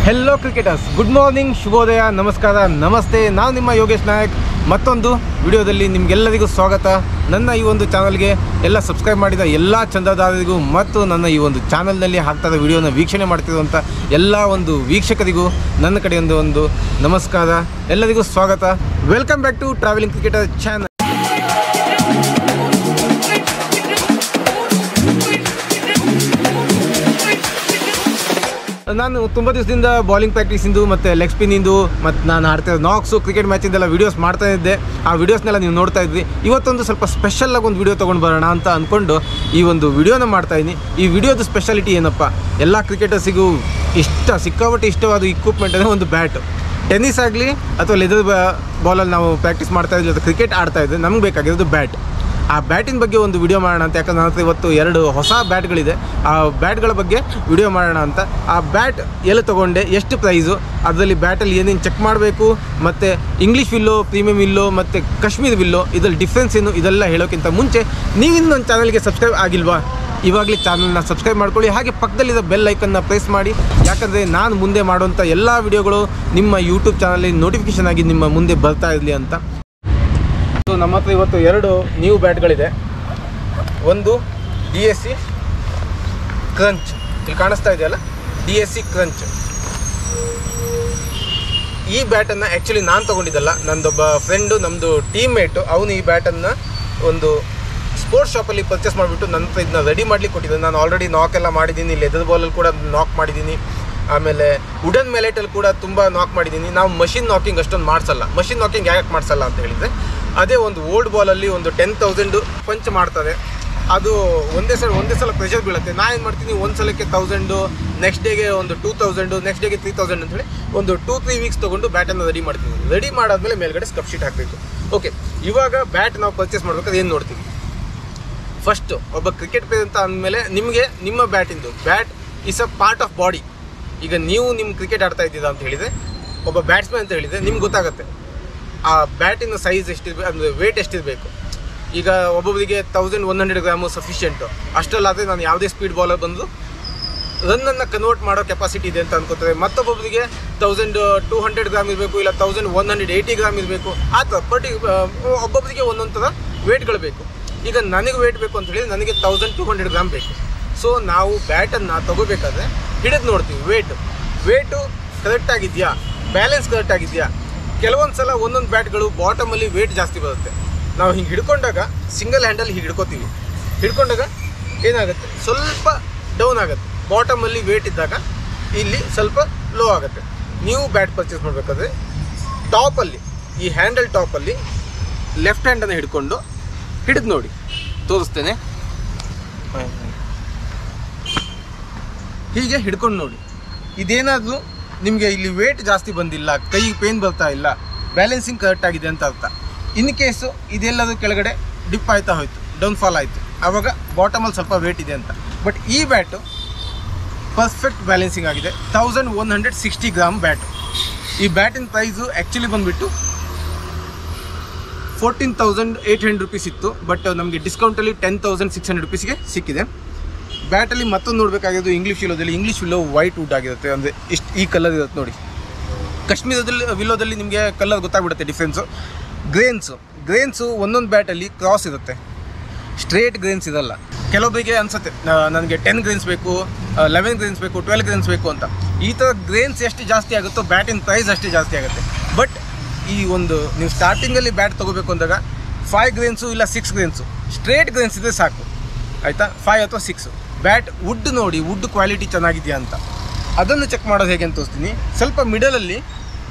Hello cricketers, good morning, ಶುಭೋದಯ, ನಮಸ್ಕಾರ, ನಮಸ್ತೆ. ನಾನು ನಿಮ್ಮ ಯೋಗೇಶ್ ನಾಯಕ್. ಮತ್ತೊಂದು ವಿಡಿಯೋದಲ್ಲಿ ನಿಮಗೆಲ್ಲರಿಗೂ ಸ್ವಾಗತ. ನನ್ನ ಈ ಒಂದು ಚಾನಲ್ಗೆ ಎಲ್ಲ ಸಬ್ಸ್ಕ್ರೈಬ್ ಮಾಡಿದ ಎಲ್ಲ ಚಂದಾದಾರರಿಗೂ ಮತ್ತು ನನ್ನ ಈ ಒಂದು ಚಾನಲ್ನಲ್ಲಿ ಹಾಕ್ತಾದ ವಿಡಿಯೋನ ವೀಕ್ಷಣೆ ಮಾಡ್ತಿರುವಂಥ ಎಲ್ಲ ಒಂದು ವೀಕ್ಷಕರಿಗೂ ನನ್ನ ಕಡೆಯಿಂದ ಒಂದು ನಮಸ್ಕಾರ. ಎಲ್ಲರಿಗೂ ಸ್ವಾಗತ. Welcome back to travelling cricketer channel. ನಾನು ತುಂಬ ದಿವಸದಿಂದ ಬಾಲಿಂಗ್ ಪ್ರಾಕ್ಟೀಸಿಂದು ಮತ್ತು ಲೆಗ್ ಸ್ಪಿನ್ನಿಂದು ಮತ್ತು ನಾನು ಆಡ್ತಾ ನಾಕ್ಸು ಕ್ರಿಕೆಟ್ ಮ್ಯಾಚಿಂದೆಲ್ಲ ವೀಡಿಯೋಸ್ ಮಾಡ್ತಾ ಇದ್ದೆ. ಆ ವೀಡಿಯೋಸ್ನೆಲ್ಲ ನೀವು ನೋಡ್ತಾ ಇದ್ವಿ. ಇವತ್ತೊಂದು ಸ್ವಲ್ಪ ಸ್ಪೆಷಲಾಗಿ ಒಂದು ವೀಡಿಯೋ ತೊಗೊಂಡು ಬರೋಣ ಅಂತ ಅಂದ್ಕೊಂಡು ಈ ಒಂದು ವಿಡಿಯೋನ ಮಾಡ್ತಾಯಿದ್ದೀನಿ. ಈ ವಿಡಿಯೋದ ಸ್ಪೆಷಾಲಿಟಿ ಏನಪ್ಪ, ಎಲ್ಲ ಕ್ರಿಕೆಟರ್ಸಿಗೂ ಸಿಕ್ಕಾಪಟ್ಟೆ ಇಷ್ಟವಾದ ಇಕ್ವಿಪ್ಮೆಂಟ್ ಅಂದರೆ ಒಂದು ಬ್ಯಾಟು. ಟೆನ್ನಿಸ್ ಆಗಲಿ ಅಥವಾ ಲೆದರ್ ಬಾಲಲ್ಲಿ ನಾವು ಪ್ರಾಕ್ಟೀಸ್ ಮಾಡ್ತಾಯಿದ್ವಿ ಅಥವಾ ಕ್ರಿಕೆಟ್ ಆಡ್ತಾಯಿದ್ದೆ, ನಮ್ಗೆ ಬೇಕಾಗಿರೋದು ಬ್ಯಾಟ್. ಆ ಬ್ಯಾಟಿನ ಬಗ್ಗೆ ಒಂದು ವಿಡಿಯೋ ಮಾಡೋಣ ಅಂತ. ಯಾಕಂದ್ರೆ ನನ್ನ ಹತ್ರ ಇವತ್ತು 2 ಹೊಸ ಬ್ಯಾಟ್ಗಳಿದೆ. ಆ ಬ್ಯಾಟ್ಗಳ ಬಗ್ಗೆ ವಿಡಿಯೋ ಮಾಡೋಣ ಅಂತ. ಆ ಬ್ಯಾಟ್ ಎಲ್ಲಿ ತೊಗೊಂಡೆ, ಎಷ್ಟು ಪ್ರೈಸು, ಅದರಲ್ಲಿ ಬ್ಯಾಟಲ್ಲಿ ಏನೇನು ಚೆಕ್ ಮಾಡಬೇಕು, ಮತ್ತು ಇಂಗ್ಲೀಷ್ ವಿಲ್ಲೋ, ಪ್ರೀಮಿಯಂ ವಿಲ್ಲೋ ಮತ್ತು ಕಾಶ್ಮೀರ್ ವಿಲ್ಲೋ, ಇದರಲ್ಲಿ ಡಿಫ್ರೆನ್ಸ್ ಏನು, ಇದೆಲ್ಲ ಹೇಳೋಕ್ಕಿಂತ ಮುಂಚೆ ನೀವಿನ್ನೂ ನನ್ನ ಚಾನಲ್ಗೆ ಸಬ್ಸ್ಕ್ರೈಬ್ ಆಗಿಲ್ವಾ, ಇವಾಗಲೇ ಚಾನಲ್ನ ಸಬ್ಸ್ಕ್ರೈಬ್ ಮಾಡ್ಕೊಳ್ಳಿ. ಹಾಗೆ ಪಕ್ಕದಲ್ಲಿರೋ ಬೆಲ್ ಐಕನ್ನ ಪ್ರೆಸ್ ಮಾಡಿ. ಯಾಕಂದರೆ ನಾನು ಮುಂದೆ ಮಾಡುವಂಥ ಎಲ್ಲ ವಿಡಿಯೋಗಳು ನಿಮ್ಮ ಯೂಟ್ಯೂಬ್ ಚಾನಲಲ್ಲಿ ನೋಟಿಫಿಕೇಷನ್ ಆಗಿ ನಿಮ್ಮ ಮುಂದೆ ಬರ್ತಾ ಇರಲಿ ಅಂತ. ಸೊ ನಮ್ಮ ಹತ್ರ ಇವತ್ತು 2 ನ್ಯೂ ಬ್ಯಾಟ್ಗಳಿದೆ. ಒಂದು DSC ಕ್ರಂಚ್, ಇಲ್ಲಿ ಕಾಣಿಸ್ತಾ ಇದೆಯಲ್ಲ, DSC ಕ್ರಂಚ್. ಈ ಬ್ಯಾಟನ್ನು ಆ್ಯಕ್ಚುಲಿ ನಾನು ತೊಗೊಂಡಿದ್ದಲ್ಲ, ನನ್ನದೊಬ್ಬ ಫ್ರೆಂಡು, ನಮ್ಮದು ಟೀಮ್ಮೇಟು, ಅವನು ಈ ಬ್ಯಾಟನ್ನು ಒಂದು ಸ್ಪೋರ್ಟ್ಸ್ ಶಾಪಲ್ಲಿ ಪರ್ಚೇಸ್ ಮಾಡಿಬಿಟ್ಟು ನನ್ನ ಹತ್ರ ಇದನ್ನ ರೆಡಿ ಮಾಡಲಿಕ್ಕೆ ಕೊಟ್ಟಿದ್ದಾನೆ. ನಾನು ಆಲ್ರೆಡಿ ನಾಕ್ ಎಲ್ಲ ಮಾಡಿದ್ದೀನಿ, ಲೆದರ್ ಬಾಲಲ್ಲಿ ಕೂಡ ನಾಕ್ ಮಾಡಿದ್ದೀನಿ, ಆಮೇಲೆ ವುಡನ್ ಮೆಲೆಟಲ್ಲಿ ಕೂಡ ತುಂಬ ನಾಕ್ ಮಾಡಿದ್ದೀನಿ. ನಾವು ಮಷಿನ್ ನಾಕಿಂಗ್ ಅಷ್ಟೊಂದು ಮಾಡಿಸಲ್ಲ. ಮಷಿನ್ ನಾಕಿಂಗ್ ಯಾಕೆ ಮಾಡಿಸಲ್ಲ ಅಂತ ಹೇಳಿದರೆ, ಅದೇ ಒಂದು ಓಲ್ಡ್ ಬಾಲಲ್ಲಿ ಒಂದು 10,000 ಪಂಚ್ ಮಾಡ್ತಾರೆ. ಅದು ಒಂದೇ ಸಲ ಪ್ರೆಷರ್ ಬೀಳುತ್ತೆ. ನಾನು ಏನು ಮಾಡ್ತೀನಿ, ಒಂದು ಸಲಕ್ಕೆ 1000, ನೆಕ್ಸ್ಟ್ ಡೇಗೆ ಒಂದು 2000, ನೆಕ್ಸ್ಟ್ ಡೇಗೆ 3000 ಅಂತೇಳಿ ಒಂದು 2-3 ವೀಕ್ಸ್ ತೊಗೊಂಡು ಬ್ಯಾಟನ್ನು ರೆಡಿ ಮಾಡ್ತೀನಿ. ರೆಡಿ ಮಾಡಾದ್ಮೇಲೆ ಮೇಲ್ಗಡೆ ಸ್ಕಪ್ ಶೀಟ್ ಹಾಕಬೇಕು. ಓಕೆ, ಇವಾಗ ಬ್ಯಾಟ್ ನಾವು ಪರ್ಚೇಸ್ ಮಾಡ್ಬೇಕಾದ್ರೆ ಏನು ನೋಡ್ತೀವಿ, ಫಸ್ಟು ಒಬ್ಬ ಕ್ರಿಕೆಟ್ ಪ್ಲೇಯರ್ ಅಂತ ಅಂದಮೇಲೆ ನಿಮಗೆ ನಿಮ್ಮ bat is a part of body. ಈಗ ನೀವು ನಿಮ್ಮ ಕ್ರಿಕೆಟ್ ಆಡ್ತಾ ಇದ್ದೀರಾ ಅಂತ ಹೇಳಿದರೆ, ಒಬ್ಬ ಬ್ಯಾಟ್ಸ್ಮನ್ ಅಂತ ಹೇಳಿದರೆ ನಿಮ್ಗೆ ಗೊತ್ತಾಗುತ್ತೆ ಆ ಬ್ಯಾಟಿನ ಸೈಜ್ ಎಷ್ಟಿರಬೇಕು, ಅಂದರೆ ವೇಟ್ ಎಷ್ಟಿರಬೇಕು. ಈಗ ಒಬ್ಬೊಬ್ಬರಿಗೆ 1100 ಗ್ರಾಮು ಸಫಿಷಿಯೆಂಟು. ಅಷ್ಟಲ್ಲಾದರೆ ನಾನು ಯಾವುದೇ ಸ್ಪೀಡ್ ಬಾಲರ್ ಬಂದು ರನ್ನನ್ನು ಕನ್ವರ್ಟ್ ಮಾಡೋ ಕೆಪಾಸಿಟಿ ಇದೆ ಅಂತ ಅನ್ಕೋತಾರೆ. ಮತ್ತೊಬ್ಬೊಬ್ಬರಿಗೆ 1200 ಗ್ರಾಮ್ ಇರಬೇಕು, ಇಲ್ಲ 1180 ಗ್ರಾಮ್ ಇರಬೇಕು. ಆ ಥರ ಒಬ್ಬೊಬ್ಬರಿಗೆ ಒಂದೊಂದು ಥರ ವೇಟ್ಗಳು ಬೇಕು. ಈಗ ನನಗೆ ವೇಟ್ ಬೇಕು ಅಂತ ಹೇಳಿ ನನಗೆ 1200 ಗ್ರಾಮ್ ಬೇಕು. ಸೊ ನಾವು ಬ್ಯಾಟನ್ನು ತೊಗೋಬೇಕಾದ್ರೆ ಹಿಡಿದು ನೋಡ್ತೀವಿ, ವೇಟು ಕರೆಕ್ಟಾಗಿದೆಯಾ, ಬ್ಯಾಲೆನ್ಸ್ ಕರೆಕ್ಟಾಗಿದೆಯಾ. ಕೆಲವೊಂದು ಸಲ ಒಂದೊಂದು ಬ್ಯಾಟ್ಗಳು ಬಾಟಮಲ್ಲಿ ವೇಟ್ ಜಾಸ್ತಿ ಬರುತ್ತೆ. ನಾವು ಹಿಂಗೆ ಹಿಡ್ಕೊಂಡಾಗ ಸಿಂಗಲ್ ಹ್ಯಾಂಡಲ್ಲಿ ಹೀಗೆ ಹಿಡ್ಕೊಂಡಾಗ ಏನಾಗುತ್ತೆ, ಸ್ವಲ್ಪ ಡೌನ್ ಆಗುತ್ತೆ. ಬಾಟಮಲ್ಲಿ ವೇಟ್ ಇದ್ದಾಗ ಇಲ್ಲಿ ಸ್ವಲ್ಪ ಲೋ ಆಗುತ್ತೆ. ನೀವು ಬ್ಯಾಟ್ ಪರ್ಚೇಸ್ ಮಾಡಬೇಕಾದ್ರೆ ಟಾಪಲ್ಲಿ, ಈ ಹ್ಯಾಂಡಲ್ ಟಾಪಲ್ಲಿ ಲೆಫ್ಟ್ ಹ್ಯಾಂಡನ್ನು ಹಿಡಿದು ನೋಡಿ, ತೋರಿಸ್ತೇನೆ. ಹೀಗೆ ಹಿಡ್ಕೊಂಡು ನೋಡಿ. ಇದೇನಾದರೂ ನಿಮಗೆ ಇಲ್ಲಿ ವೇಟ್ ಜಾಸ್ತಿ ಬಂದಿಲ್ಲ, ಕೈಗೆ ಪೇನ್ ಬರ್ತಾ ಇಲ್ಲ, ಬ್ಯಾಲೆನ್ಸಿಂಗ್ ಕರೆಕ್ಟ್ ಆಗಿದೆ ಅಂತ ಅರ್ಥ. ಇನ್ ಕೇಸು ಇದೆಲ್ಲದು ಕೆಳಗಡೆ ಡಿಪ್ ಆಯ್ತಾ ಹೋಯ್ತು, ಡೌನ್ಫಾಲ್ ಆಯಿತು, ಆವಾಗ ಬಾಟಮಲ್ಲಿ ಸ್ವಲ್ಪ ವೇಟ್ ಇದೆ ಅಂತ. ಬಟ್ ಈ ಬ್ಯಾಟು ಪರ್ಫೆಕ್ಟ್ ಬ್ಯಾಲೆನ್ಸಿಂಗ್ ಆಗಿದೆ. 1160 ಗ್ರಾಮ್ ಬ್ಯಾಟು. ಈ ಬ್ಯಾಟಿನ ಪ್ರೈಸು ಆ್ಯಕ್ಚುಲಿ ಬಂದುಬಿಟ್ಟು 14,800 ರುಪೀಸ್ ಇತ್ತು. ಬಟ್ ನಮಗೆ ಡಿಸ್ಕೌಂಟಲ್ಲಿ 10,600 ರುಪೀಸ್ಗೆ ಸಿಕ್ಕಿದೆ. ಬ್ಯಾಟಲ್ಲಿ ಮತ್ತೊಂದು ನೋಡಬೇಕಾಗಿರೋದು ಇಂಗ್ಲೀಷ್ ವಿಲ್ಲೋ ವೈಟ್ ವುಡ್ ಆಗಿರುತ್ತೆ. ಅಂದರೆ ಈ ಕಲರ್ ಇರುತ್ತೆ ನೋಡಿ. ಕಾಶ್ಮೀರದಲ್ಲಿ ವಿಲ್ಲೋದಲ್ಲಿ ನಿಮಗೆ ಕಲರ್ ಗೊತ್ತಾಗ್ಬಿಡುತ್ತೆ ಡಿಫ್ರೆನ್ಸು. ಗ್ರೇನ್ಸು ಒಂದೊಂದು ಬ್ಯಾಟಲ್ಲಿ ಕ್ರಾಸ್ ಇರುತ್ತೆ, ಸ್ಟ್ರೇಟ್ ಗ್ರೇನ್ಸ್ ಇರಲ್ಲ. ಕೆಲವೊಬ್ಬರಿಗೆ ಅನಿಸುತ್ತೆ ನನಗೆ 10 ಗ್ರೇನ್ಸ್ ಬೇಕು, 11 ಗ್ರೇನ್ಸ್ ಬೇಕು, 12 ಗ್ರೇನ್ಸ್ ಬೇಕು ಅಂತ. ಈ ಥರ ಗ್ರೇನ್ಸ್ ಎಷ್ಟು ಜಾಸ್ತಿ ಆಗುತ್ತೋ ಬ್ಯಾಟಿನ ಪ್ರೈಸ್ ಅಷ್ಟೇ ಜಾಸ್ತಿ ಆಗುತ್ತೆ. ಬಟ್ ಈ ಒಂದು ನೀವು ಸ್ಟಾರ್ಟಿಂಗಲ್ಲಿ ಬ್ಯಾಟ್ ತೊಗೋಬೇಕು ಅಂದಾಗ 5 ಗ್ರೇನ್ಸು ಇಲ್ಲ 6 ಗ್ರೇನ್ಸು ಸ್ಟ್ರೇಟ್ ಗ್ರೇನ್ಸ್ ಇದ್ದರೆ ಸಾಕು, ಆಯಿತಾ. 5 ಅಥವಾ 6 ಬ್ಯಾಟ್ ವುಡ್ ನೋಡಿ, ವುಡ್ ಕ್ವಾಲಿಟಿ ಚೆನ್ನಾಗಿದೆಯಾ ಅಂತ ಅದನ್ನು ಚೆಕ್ ಮಾಡೋದು ಹೇಗೆ ಅಂತ ತೋರಿಸ್ತೀನಿ. ಸ್ವಲ್ಪ ಮಿಡಲಲ್ಲಿ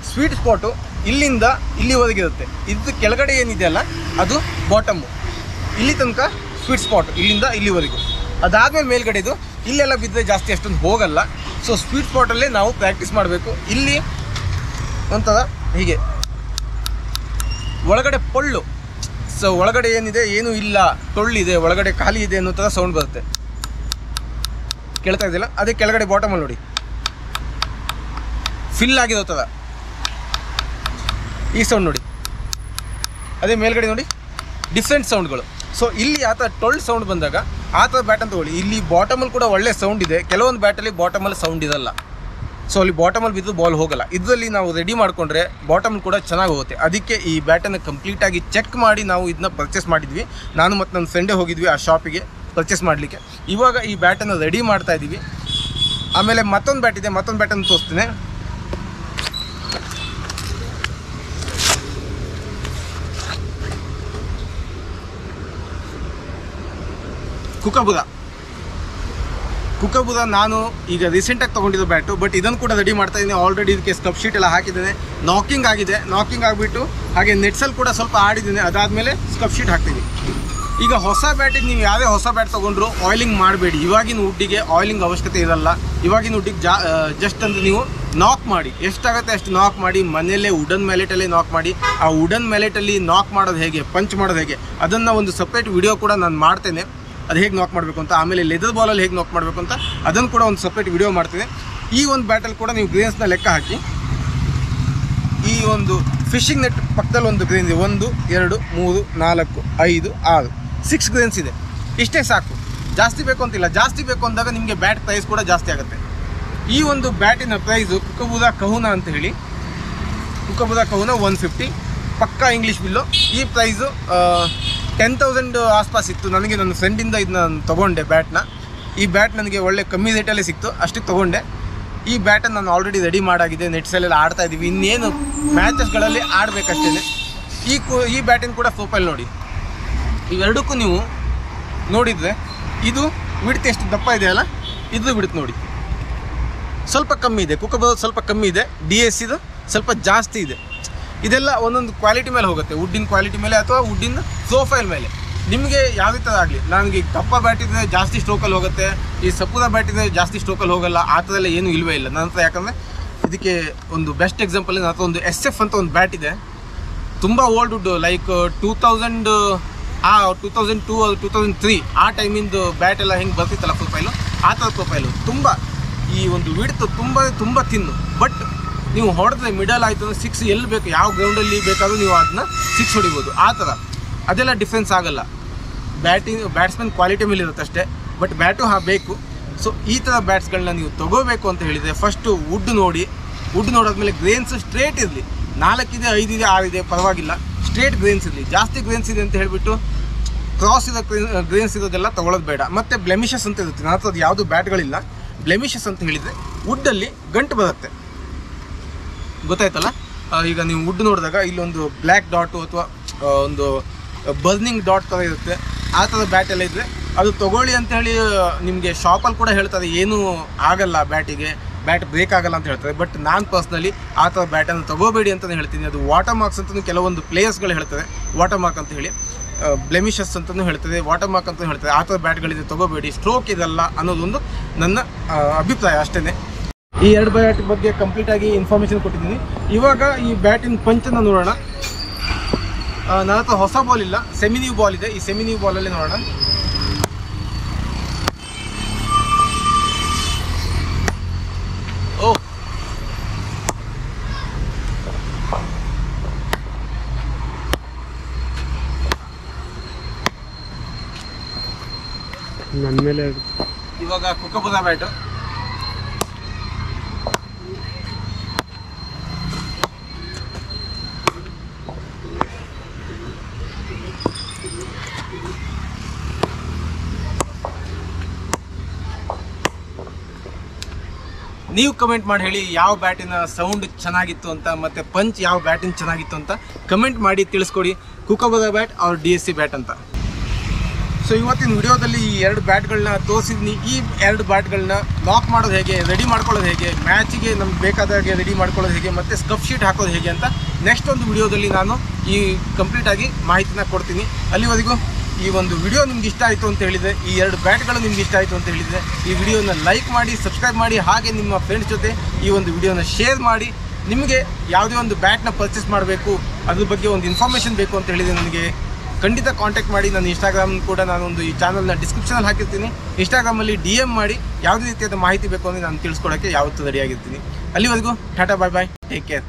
ಸ್ವೀಟ್ ಸ್ಪಾಟು ಇಲ್ಲಿಂದ ಇಲ್ಲಿವರೆಗೆ ಇರುತ್ತೆ. ಇದು ಕೆಳಗಡೆ ಏನಿದೆಯಲ್ಲ ಅದು ಬಾಟಮ್ಮು, ಇಲ್ಲಿ ತನಕ ಸ್ವೀಟ್ ಸ್ಪಾಟ್ ಇಲ್ಲಿಂದ ಇಲ್ಲಿವರೆಗೂ. ಅದಾದಮೇಲೆ ಮೇಲ್ಗಡೆದು ಇಲ್ಲೆಲ್ಲ ಬಿದ್ದರೆ ಜಾಸ್ತಿ ಅಷ್ಟೊಂದು ಹೋಗಲ್ಲ. ಸೊ ಸ್ವೀಟ್ ಸ್ಪಾಟಲ್ಲೇ ನಾವು ಪ್ರಾಕ್ಟೀಸ್ ಮಾಡಬೇಕು. ಇಲ್ಲಿ ಒಂಥರ ಹೀಗೆ ಒಳಗಡೆ ಪೊಳ್ಳು, ಸೊ ಒಳಗಡೆ ಏನಿದೆ ಏನೂ ಇಲ್ಲ, ಟೊಳ್ಳಿದೆ, ಒಳಗಡೆ ಖಾಲಿ ಇದೆ ಅನ್ನೋ ಥರ ಸೌಂಡ್ ಬರುತ್ತೆ. ಕೇಳ್ತಾ ಇದೆಯಲ್ಲ, ಅದೇ ಕೆಳಗಡೆ ಬಾಟಮಲ್ಲಿ ನೋಡಿ ಫಿಲ್ ಆಗಿರೋ ಥರ ಈ ಸೌಂಡ್ ನೋಡಿ. ಅದೇ ಮೇಲ್ಗಡೆ ನೋಡಿ ಡಿಫ್ರೆಂಟ್ ಸೌಂಡ್ಗಳು. ಸೊ ಇಲ್ಲಿ ಆ ಥರ ಟೊಳ್ಳು ಸೌಂಡ್ ಬಂದಾಗ ಆ ಥರ ಬ್ಯಾಟನ್ನು ತೊಗೊಳ್ಳಿ. ಇಲ್ಲಿ ಬಾಟಮಲ್ಲಿ ಕೂಡ ಒಳ್ಳೆ ಸೌಂಡ್ ಇದೆ. ಕೆಲವೊಂದು ಬ್ಯಾಟಲ್ಲಿ ಬಾಟಮಲ್ಲಿ ಸೌಂಡ್ ಇರಲ್ಲ. ಸೊ ಅಲ್ಲಿ ಬಾಟಮಲ್ಲಿ ಬಿದ್ದು ಬಾಲ್ ಹೋಗಲ್ಲ. ಇದರಲ್ಲಿ ನಾವು ರೆಡಿ ಮಾಡಿಕೊಂಡ್ರೆ ಬಾಟಮ್ ಕೂಡ ಚೆನ್ನಾಗಿ ಹೋಗುತ್ತೆ. ಅದಕ್ಕೆ ಈ ಬ್ಯಾಟನ್ನು ಕಂಪ್ಲೀಟಾಗಿ ಚೆಕ್ ಮಾಡಿ ನಾವು ಇದನ್ನ ಪರ್ಚೇಸ್ ಮಾಡಿದ್ವಿ. ನಾನು ಮತ್ತು ನನ್ನ ಫ್ರೆಂಡೇ ಹೋಗಿದ್ವಿ ಆ ಶಾಪಿಗೆ ಪರ್ಚೇಸ್ ಮಾಡಲಿಕ್ಕೆ. ಇವಾಗ ಈ ಬ್ಯಾಟನ್ನು ರೆಡಿ ಮಾಡ್ತಾ ಇದ್ದೀವಿ. ಆಮೇಲೆ ಮತ್ತೊಂದು ಬ್ಯಾಟ್ ಇದೆ, ಮತ್ತೊಂದು ಬ್ಯಾಟನ್ನು ತೋರಿಸ್ತೀನಿ. ಕುಕಬುದ ನಾನು ಈಗ ರೀಸೆಂಟಾಗಿ ತೊಗೊಂಡಿದ್ದು ಬ್ಯಾಟು, ಬಟ್ ಇದನ್ನು ಕೂಡ ರೆಡಿ ಮಾಡ್ತಾ ಇದ್ದೀನಿ. ಆಲ್ರೆಡಿ ಇದಕ್ಕೆ ಸ್ಕಪ್ ಶೀಟ್ ಎಲ್ಲ ಹಾಕಿದ್ದೇನೆ, ನಾಕಿಂಗ್ ಆಗಿದೆ. ನಾಕಿಂಗ್ ಆಗಿಬಿಟ್ಟು ಹಾಗೆ ನೆಟ್ಸಲ್ಲಿ ಕೂಡ ಸ್ವಲ್ಪ ಆಡಿದ್ದೀನಿ. ಅದಾದಮೇಲೆ ಸ್ಕಪ್ ಶೀಟ್ ಹಾಕ್ತೀನಿ. ಈಗ ಹೊಸ ಬ್ಯಾಟಿಗೆ ನೀವು ಯಾವುದೇ ಹೊಸ ಬ್ಯಾಟ್ ತೊಗೊಂಡ್ರು ಆಯಿಲಿಂಗ್ ಮಾಡಬೇಡಿ. ಇವಾಗಿನ ವುಡ್ಡಿಗೆ ಆಯಿಲಿಂಗ್ ಅವಶ್ಯಕತೆ ಇರಲ್ಲ. ಇವಾಗಿನ ವುಡ್ಡಿಗೆ ಜಸ್ಟ್ ಅಂದರೆ ನೀವು ನಾಕ್ ಮಾಡಿ, ಎಷ್ಟಾಗುತ್ತೆ ಅಷ್ಟು ನಾಕ್ ಮಾಡಿ, ಮನೆಯಲ್ಲೇ ವುಡನ್ ಮ್ಯಾಲೆಟಲ್ಲೇ ನಾಕ್ ಮಾಡಿ. ಆ ವುಡನ್ ಮ್ಯಾಲೆಟಲ್ಲಿ ನಾಕ್ ಮಾಡೋದು ಹೇಗೆ, ಪಂಚ್ ಮಾಡೋದು ಹೇಗೆ, ಅದನ್ನು ಒಂದು ಸಪ್ರೇಟ್ ವಿಡಿಯೋ ಕೂಡ ನಾನು ಮಾಡ್ತೇನೆ. ಅದು ಹೇಗೆ ನಾಕ್ ಮಾಡಬೇಕು ಅಂತ. ಆಮೇಲೆ ಲೆದರ್ ಬಾಲಲ್ಲಿ ಹೇಗೆ ನಾಕ್ ಮಾಡಬೇಕು ಅಂತ ಅದನ್ನು ಕೂಡ ಒಂದು ಸಪ್ರೇಟ್ ವಿಡಿಯೋ ಮಾಡ್ತೀನಿ. ಈ ಒಂದು ಬ್ಯಾಟಲ್ಲಿ ಕೂಡ ನೀವು ಗ್ರೇನ್ಸ್ನ ಲೆಕ್ಕ ಹಾಕಿ. ಈ ಒಂದು ಫಿಶಿಂಗ್ ನೆಟ್ ಪಕ್ಕದಲ್ಲಿ ಒಂದು ಗ್ರೇನ್ ಇದೆ. 1 2 3 4 5 6 6 ಗ್ರೇನ್ಸ್ ಇದೆ. ಇಷ್ಟೇ ಸಾಕು, ಜಾಸ್ತಿ ಬೇಕು ಅಂತಿಲ್ಲ. ಜಾಸ್ತಿ ಬೇಕು ಅಂದಾಗ ನಿಮಗೆ ಬ್ಯಾಟ್ ಪ್ರೈಸ್ ಕೂಡ ಜಾಸ್ತಿ ಆಗುತ್ತೆ. ಈ ಒಂದು ಬ್ಯಾಟಿನ ಪ್ರೈಸು ಕುಕಬುದ ಕಹುನಾ ಅಂತ ಹೇಳಿ, ಕುಕಬುದ ಕಹುನಾ 150 ಪಕ್ಕಾ ಇಂಗ್ಲೀಷ್ ಬಿಲ್ಲು. ಈ ಪ್ರೈಸು 10,000 ಆಸ್ಪಾಸ್ ಇತ್ತು. ನನಗೆ ನನ್ನ ಫ್ರೆಂಡಿಂದ ಇದನ್ನ ತೊಗೊಂಡೆ ಬ್ಯಾಟ್ನ. ಈ ಬ್ಯಾಟ್ ನನಗೆ ಒಳ್ಳೆ ಕಮ್ಮಿ ರೇಟಲ್ಲೇ ಸಿಕ್ತು, ಅಷ್ಟಕ್ಕೆ ತೊಗೊಂಡೆ. ಈ ಬ್ಯಾಟನ್ನು ನಾನು ಆಲ್ರೆಡಿ ರೆಡಿ ಮಾಡಾಗಿದೆ. ನೆಟ್ಸಲ್ಲೆಲ್ಲ ಆಡ್ತಾ ಇದ್ದೀವಿ. ಇನ್ನೇನು ಮ್ಯಾಚಸ್ಗಳಲ್ಲಿ ಆಡಬೇಕಷ್ಟೇ. ಈ ಬ್ಯಾಟಿನ ಕೂಡ ಪ್ರೊಫೈಲ್ ನೋಡಿ. ಇವೆರಡಕ್ಕೂ ನೀವು ನೋಡಿದರೆ ಇದು ವಿಡ್ತ್ ಎಷ್ಟು ದಪ್ಪ ಇದೆ ಅಲ್ಲ, ಇದು ವಿಡ್ತ್ ನೋಡಿ ಸ್ವಲ್ಪ ಕಮ್ಮಿ ಇದೆ. ಕುಕಬುದ ಸ್ವಲ್ಪ ಕಮ್ಮಿ ಇದೆ. DS ಇದು ಸ್ವಲ್ಪ ಜಾಸ್ತಿ ಇದೆ. ಇದೆಲ್ಲ ಒಂದೊಂದು ಕ್ವಾಲಿಟಿ ಮೇಲೆ ಹೋಗುತ್ತೆ, ವುಡ್ಡಿನ ಕ್ವಾಲಿಟಿ ಮೇಲೆ ಅಥವಾ ವುಡ್ಡಿನ ಪ್ರೊಫೈಲ್ ಮೇಲೆ. ನಿಮಗೆ ಯಾವ ಥರ ಆಗಲಿ. ನನಗೆ ದಪ್ಪ ಬ್ಯಾಟ್ ಇದ್ದರೆ ಜಾಸ್ತಿ ಸ್ಟ್ರೋಕಲ್ಲಿ ಹೋಗುತ್ತೆ, ಈ ಸಪುದ ಬ್ಯಾಟ್ ಇದ್ದರೆ ಜಾಸ್ತಿ ಸ್ಟ್ರೋಕಲ್ಲಿ ಹೋಗಲ್ಲ. ಆ ಥರ ಎಲ್ಲ ಏನೂ ಇಲ್ಲವೇ ಇಲ್ಲ ನನ್ನ ಹತ್ರ. ಯಾಕಂದರೆ ಇದಕ್ಕೆ ಒಂದು ಬೆಸ್ಟ್ ಎಕ್ಸಾಂಪಲ್ ನನ್ನ ಹತ್ರ ಒಂದು SF ಅಂತ ಒಂದು ಬ್ಯಾಟ್ ಇದೆ. ತುಂಬ ಓಲ್ಡ್ ವುಡ್, ಲೈಕ್ 2002 2003 ಆ ಟೈಮಿಂದು ಬ್ಯಾಟ್ ಎಲ್ಲ ಹೆಂಗೆ ಬರ್ತಿತ್ತಲ್ಲ ಪ್ರೊಫೈಲು, ಆ ಥರ ಪ್ರೊಫೈಲು. ತುಂಬ ಈ ಒಂದು ವಿಡ್ತ್ ತುಂಬ ತಿನ್ನು. ಬಟ್ ನೀವು ಹೊಡೆದ್ರೆ ಮಿಡಲ್ ಆಯಿತು ಅಂದರೆ 6 ಎಲ್ಲಿ ಬೇಕು, ಯಾವ ಗ್ರೌಂಡಲ್ಲಿ ಬೇಕಾದರೂ ನೀವು ಅದನ್ನ 6 ಹೊಡಿಬೋದು. ಆ ಥರ ಅದೆಲ್ಲ ಡಿಫ್ರೆನ್ಸ್ ಆಗಲ್ಲ. ಬ್ಯಾಟ್ಸ್ಮನ್ ಕ್ವಾಲಿಟಿ ಮೇಲೆ ಇರುತ್ತೆ ಅಷ್ಟೇ. ಬಟ್ ಬ್ಯಾಟು ಬೇಕು. ಸೊ ಈ ಥರ ಬ್ಯಾಟ್ಸ್ಗಳನ್ನ ನೀವು ತೊಗೋಬೇಕು ಅಂತ ಹೇಳಿದರೆ ಫಸ್ಟು ವುಡ್ ನೋಡಿ. ವುಡ್ ನೋಡೋದ್ಮೇಲೆ ಗ್ರೇನ್ಸ್ ಸ್ಟ್ರೇಟ್ ಇರಲಿ. 4 ಇದೆ, 5 ಇದೆ, 6 ಇದೆ, ಪರವಾಗಿಲ್ಲ. ಸ್ಟ್ರೇಟ್ ಗ್ರೇನ್ಸ್ ಇರಲಿ. ಜಾಸ್ತಿ ಗ್ರೇನ್ಸ್ ಇದೆ ಅಂತ ಹೇಳಿಬಿಟ್ಟು ಕ್ರಾಸ್ ಇರೋ ಗ್ರೇನ್ಸ್ ಇರೋದೆಲ್ಲ ತೊಗೊಳೋದು ಬೇಡ. ಮತ್ತು ಬ್ಲೆಮಿಷಸ್ ಅಂತ ಇರುತ್ತೆ. ನನ್ನ ಹತ್ರ ಅದು ಯಾವುದು ಬ್ಯಾಟ್ಗಳಿಲ್ಲ. ಬ್ಲೆಮಿಷಸ್ ಅಂತ ಹೇಳಿದರೆ ವುಡ್ಡಲ್ಲಿ ಗಂಟು ಬರುತ್ತೆ, ಗೊತ್ತಾಯ್ತಲ್ಲ. ಈಗ ನೀವು ವುಡ್ ನೋಡಿದಾಗ ಇಲ್ಲೊಂದು ಬ್ಲ್ಯಾಕ್ ಡಾಟು ಅಥವಾ ಒಂದು ಬರ್ನಿಂಗ್ ಡಾಟ್ ಥರ ಇರುತ್ತೆ. ಆ ಥರ ಬ್ಯಾಟ್ ಎಲ್ಲ ಇದ್ದರೆ ಅದು ತೊಗೊಳ್ಳಿ ಅಂತ ಹೇಳಿ ನಿಮಗೆ ಶಾಪಲ್ಲಿ ಕೂಡ ಹೇಳ್ತಾರೆ, ಏನೂ ಆಗಲ್ಲ ಬ್ಯಾಟಿಗೆ, ಬ್ಯಾಟ್ ಬ್ರೇಕ್ ಆಗಲ್ಲ ಅಂತ ಹೇಳ್ತಾರೆ. ಬಟ್ ನಾನು ಪರ್ಸ್ನಲಿ ಆ ಥರ ಬ್ಯಾಟನ್ನು ತೊಗೋಬೇಡಿ ಅಂತಲೇ ಹೇಳ್ತೀನಿ. ಅದು ವಾಟರ್ ಮಾರ್ಕ್ಸ್ ಅಂತಲೂ ಕೆಲವೊಂದು ಪ್ಲೇಯರ್ಸ್ಗಳು ಹೇಳ್ತಾರೆ, ವಾಟರ್ ಮಾರ್ಕ್ ಅಂತ ಹೇಳಿ. ಬ್ಲೆಮಿಷಸ್ ಅಂತಲೂ ಹೇಳ್ತದೆ, ವಾಟರ್ ಮಾರ್ಕ್ ಅಂತಲೂ ಹೇಳ್ತದೆ. ಆ ಥರ ಬ್ಯಾಟ್ಗಳಿದೆ, ತೊಗೋಬೇಡಿ, ಸ್ಟ್ರೋಕ್ ಇದಲ್ಲ ಅನ್ನೋದೊಂದು ನನ್ನ ಅಭಿಪ್ರಾಯ ಅಷ್ಟೇ. ಈ 2 ಬ್ಯಾಟ್ ಬಗ್ಗೆ ಕಂಪ್ಲೀಟಾಗಿ ಇನ್ಫಾರ್ಮೇಷನ್ ಕೊಟ್ಟಿದ್ದೀನಿ. ಇವಾಗ ಈ ಬ್ಯಾಟಿನ ಪಂಚನ್ನು ನೋಡೋಣ. ನನ್ನ ಹತ್ರ ಹೊಸ ಬಾಲ್ ಇಲ್ಲ, ಸೆಮಿನ್ಯೂ ಬಾಲ್ ಇದೆ. ಈ ಸೆಮಿನ್ಯೂ ಬಾಲಲ್ಲಿ ನೋಡೋಣ. ಓ, ನನ್ನ ಮೇಲೆ ಇವಾಗ ಕುಕಬುದ ಬ್ಯಾಟು. ನೀವು ಕಮೆಂಟ್ ಮಾಡಿ ಹೇಳಿ ಯಾವ ಬ್ಯಾಟಿನ ಸೌಂಡ್ ಚೆನ್ನಾಗಿತ್ತು ಅಂತ, ಮತ್ತು ಪಂಚ್ ಯಾವ ಬ್ಯಾಟಿನ ಚೆನ್ನಾಗಿತ್ತು ಅಂತ ಕಮೆಂಟ್ ಮಾಡಿ ತಿಳಿಸ್ಕೊಡಿ. ಕುಕಬುದ ಬ್ಯಾಟ್ ಅವ್ರ DSC ಬ್ಯಾಟ್ ಅಂತ. ಸೊ ಇವತ್ತಿನ ವಿಡಿಯೋದಲ್ಲಿ ಈ 2 ಬ್ಯಾಟ್ಗಳನ್ನ ತೋರಿಸಿದ್ನಿ. ಈ 2 ಬ್ಯಾಟ್ಗಳನ್ನ ಲಾಕ್ ಮಾಡೋದು ಹೇಗೆ, ರೆಡಿ ಮಾಡ್ಕೊಳ್ಳೋದು ಹೇಗೆ, ಮ್ಯಾಚಿಗೆ ನಮ್ಗೆ ಬೇಕಾದಾಗೆ ರೆಡಿ ಮಾಡ್ಕೊಳ್ಳೋದು ಹೇಗೆ, ಮತ್ತು ಸ್ಕಪ್ ಶೀಟ್ ಹಾಕೋದು ಹೇಗೆ ಅಂತ ನೆಕ್ಸ್ಟ್ ಒಂದು ವಿಡಿಯೋದಲ್ಲಿ ನಾನು ಈ ಕಂಪ್ಲೀಟಾಗಿ ಮಾಹಿತಿನ ಕೊಡ್ತೀನಿ. ಅಲ್ಲಿವರೆಗೂ ಈ ಒಂದು ವಿಡಿಯೋ ನಿಮ್ಗೆ ಇಷ್ಟ ಆಯಿತು ಅಂತ ಹೇಳಿದರೆ, ಈ 2 ಬ್ಯಾಟ್ಗಳು ನಿಮ್ಗೆ ಇಷ್ಟ ಆಯಿತು ಅಂತ ಹೇಳಿದರೆ ಈ ವಿಡಿಯೋನ ಲೈಕ್ ಮಾಡಿ, ಸಬ್ಸ್ಕ್ರೈಬ್ ಮಾಡಿ, ಹಾಗೆ ನಿಮ್ಮ ಫ್ರೆಂಡ್ಸ್ ಜೊತೆ ಈ ಒಂದು ವಿಡಿಯೋನ ಶೇರ್ ಮಾಡಿ. ನಿಮಗೆ ಯಾವುದೇ ಒಂದು ಬ್ಯಾಟ್ನ ಪರ್ಚೇಸ್ ಮಾಡಬೇಕು, ಅದ್ರ ಬಗ್ಗೆ ಒಂದು ಇನ್ಫಾರ್ಮೇಷನ್ ಬೇಕು ಅಂತ ಹೇಳಿದರೆ ನನಗೆ ಖಂಡಿತ ಕಾಂಟ್ಯಾಕ್ಟ್ ಮಾಡಿ. ನನ್ನ ಇನ್ಸ್ಟಾಗ್ರಾಮ್ ಕೂಡ ನಾನೊಂದು ಈ ಚಾನಲ್ನ ಡಿಸ್ಕ್ರಿಪ್ಷನಲ್ಲಿ ಹಾಕಿರ್ತೀನಿ. ಇನ್ಸ್ಟಾಗ್ರಾಮಲ್ಲಿ DM ಮಾಡಿ ಯಾವುದೇ ರೀತಿಯಾದ ಮಾಹಿತಿ ಬೇಕು ಅಂದರೆ ನಾನು ತಿಳಿಸ್ಕೊಡೋಕ್ಕೆ ಯಾವತ್ತೂ ರೆಡಿಯಾಗಿರ್ತೀನಿ. ಅಲ್ಲಿವರೆಗೂ ಟಾಟಾ, ಬಾಯ್ ಬಾಯ್, ಟೇಕ್ ಕೇರ್.